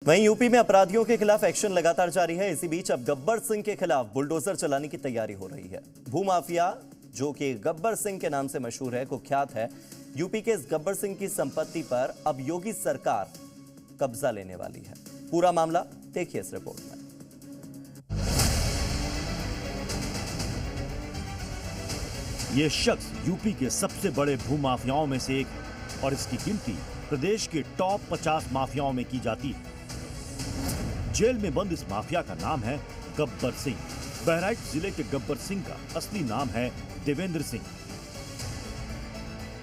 वहीं यूपी में अपराधियों के खिलाफ एक्शन लगातार जारी है। इसी बीच अब गब्बर सिंह के खिलाफ बुलडोजर चलाने की तैयारी हो रही है। भूमाफिया जो कि गब्बर सिंह के नाम से मशहूर है, कुख्यात है, यूपी के इस गब्बर सिंह की संपत्ति पर अब योगी सरकार कब्जा लेने वाली है। पूरा मामला देखिए इस रिपोर्ट में। ये शख्स यूपी के सबसे बड़े भूमाफियाओं में से एक है और इसकी गिनती प्रदेश के टॉप 50 माफियाओं में की जाती है। जेल में बंद इस माफिया का नाम है गब्बर सिंह। बहराइच जिले के गब्बर सिंह का असली नाम है देवेंद्र सिंह।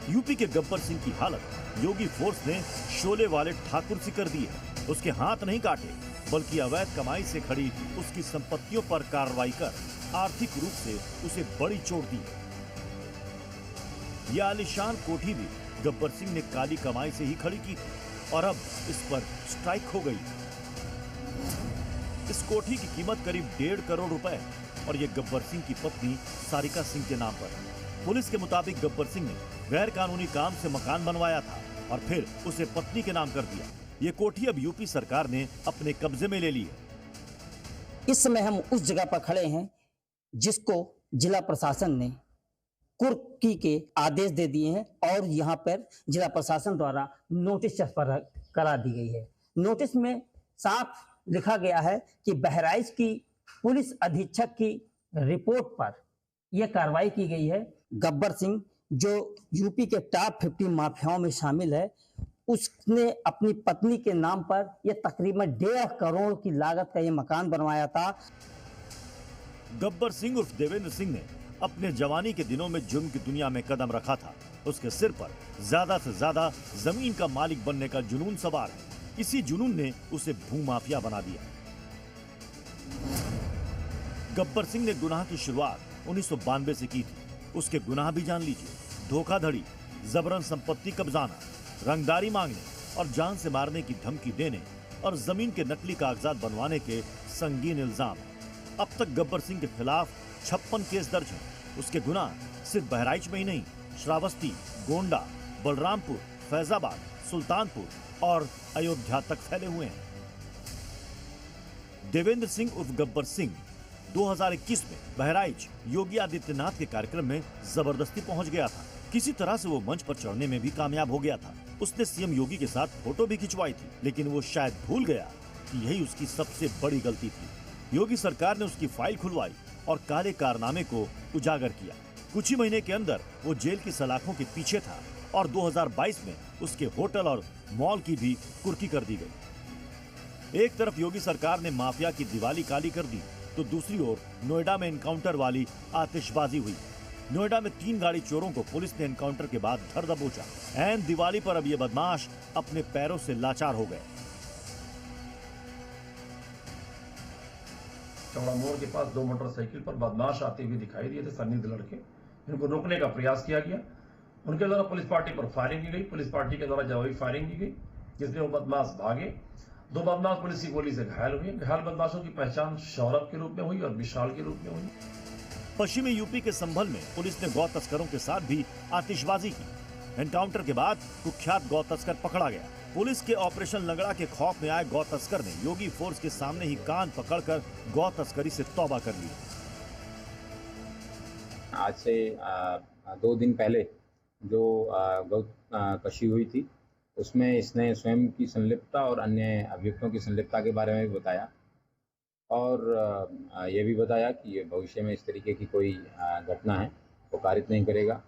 यूपी के गब्बर सिंह की हालत योगी फोर्स ने शोले वाले ठाकुर सी कर दी है। उसके हाथ नहीं काटे, बल्कि अवैध कमाई से खड़ी उसकी संपत्तियों पर कार्रवाई कर आर्थिक रूप से उसे बड़ी चोट दी है। यह आलीशान कोठी भी गब्बर सिंह ने काली कमाई से ही खड़ी की थी और अब इस पर स्ट्राइक हो गई। इस कोठी की कीमत करीब 1.5 करोड़ रुपए है और ये गब्बर सिंह की पत्नी सारिका सिंह के नाम पर है। पुलिस के मुताबिक गब्बर सिंह ने गैर कानूनी काम से मकान बनवाया था और फिर उसे पत्नी के नाम कर दिया। ये कोठी अब यूपी सरकार ने अपने कब्जे में ले ली है। इस समय हम उस जगह पर खड़े हैं जिसको जिला प्रशासन ने कुर्की के आदेश दे दिए हैं और यहाँ पर जिला प्रशासन द्वारा नोटिस करा दी गई है। नोटिस में साफ लिखा गया है कि बहराइच की पुलिस अधीक्षक की रिपोर्ट पर यह कार्रवाई की गई है। गब्बर सिंह जो यूपी के टॉप 50 माफियाओं में शामिल है, उसने अपनी पत्नी के नाम पर यह तकरीबन 1.5 करोड़ की लागत का यह मकान बनवाया था। गब्बर सिंह उर्फ देवेंद्र सिंह ने अपने जवानी के दिनों में जुर्म की दुनिया में कदम रखा था। उसके सिर पर ज्यादा से ज्यादा जमीन का मालिक बनने का जुनून सवार है। इसी जुनून ने उसे भूमाफिया बना दिया। गब्बर सिंह ने गुनाह की शुरुआत 1992 से की थी। उसके गुनाह भी जान लीजिए: धोखाधड़ी, जबरन संपत्ति कब्जाना, रंगदारी मांगने और जान से मारने की धमकी देने और जमीन के नकली कागजात बनवाने के संगीन इल्जाम। अब तक गब्बर सिंह के खिलाफ 56 केस दर्ज हैं। उसके गुनाह सिर्फ बहराइच में ही नहीं, श्रावस्ती, गोंडा, बलरामपुर, फैजाबाद, सुल्तानपुर और अयोध्या तक फैले हुए हैं। देवेंद्र सिंह उर्फ गब्बर सिंह 2021 में बहराइच योगी आदित्यनाथ के कार्यक्रम में जबरदस्ती पहुंच गया था। किसी तरह से वो मंच पर चढ़ने में भी कामयाब हो गया था। उसने सीएम योगी के साथ फोटो भी खिंचवाई थी, लेकिन वो शायद भूल गया कि यही उसकी सबसे बड़ी गलती थी। योगी सरकार ने उसकी फाइल खुलवाई और काले कारनामे को उजागर किया। कुछ ही महीने के अंदर वो जेल की सलाखों के पीछे था और 2022 में उसके होटल और मॉल की भी कुर्की कर दी गई। एक तरफ योगी सरकार ने माफिया की दिवाली काली कर दी, तो दूसरी ओर नोएडा में एनकाउंटर वाली आतिशबाजी हुई। नोएडा में 3 गाड़ी चोरों को पुलिस ने एनकाउंटर के बाद धर दबोचा। ऐन दिवाली पर अब ये बदमाश अपने पैरों से लाचार हो गए। चौड़ा मोड़ के पास 2 मोटरसाइकिल पर बदमाश आते हुए दिखाई दिए थे, सन्निध लड़के। इनको रोकने का प्रयास किया गया। उनके द्वारा पुलिस पार्टी पर फायरिंग की गई। पुलिस पार्टी के द्वारा जवाबी फायरिंग की गई, जिसमें वो बदमाश भागे। 2 बदमाश पुलिस की गोली से घायल हुए। घायल बदमाशों की पहचान सौरभ के रूप में हुई और विशाल के रूप में हुई। पश्चिमी यूपी के संभल में पुलिस ने गौ तस्करों के साथ भी आतिशबाजी की। एनकाउंटर के बाद कुख्यात गौ तस्कर पकड़ा गया। पुलिस के ऑपरेशन लंगड़ा के खौफ में आए गौ तस्कर ने योगी फोर्स के सामने ही कान पकड़कर गौ तस्करी से तौबा कर ली। आज से 2 दिन पहले जो गौ कशी हुई थी, उसमें इसने स्वयं की संलिप्तता और अन्य अभियुक्तों की संलिप्तता के बारे में भी बताया और ये भी बताया कि ये भविष्य में इस तरीके की कोई घटना है वो कारित नहीं करेगा।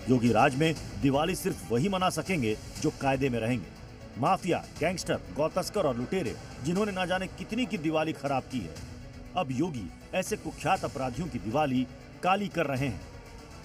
योगी राज में दिवाली सिर्फ वही मना सकेंगे जो कायदे में रहेंगे। माफिया, गैंगस्टर, गौ तस्कर और लुटेरे जिन्होंने ना जाने कितनी की दिवाली खराब की है, अब योगी ऐसे कुख्यात अपराधियों की दिवाली काली कर रहे हैं।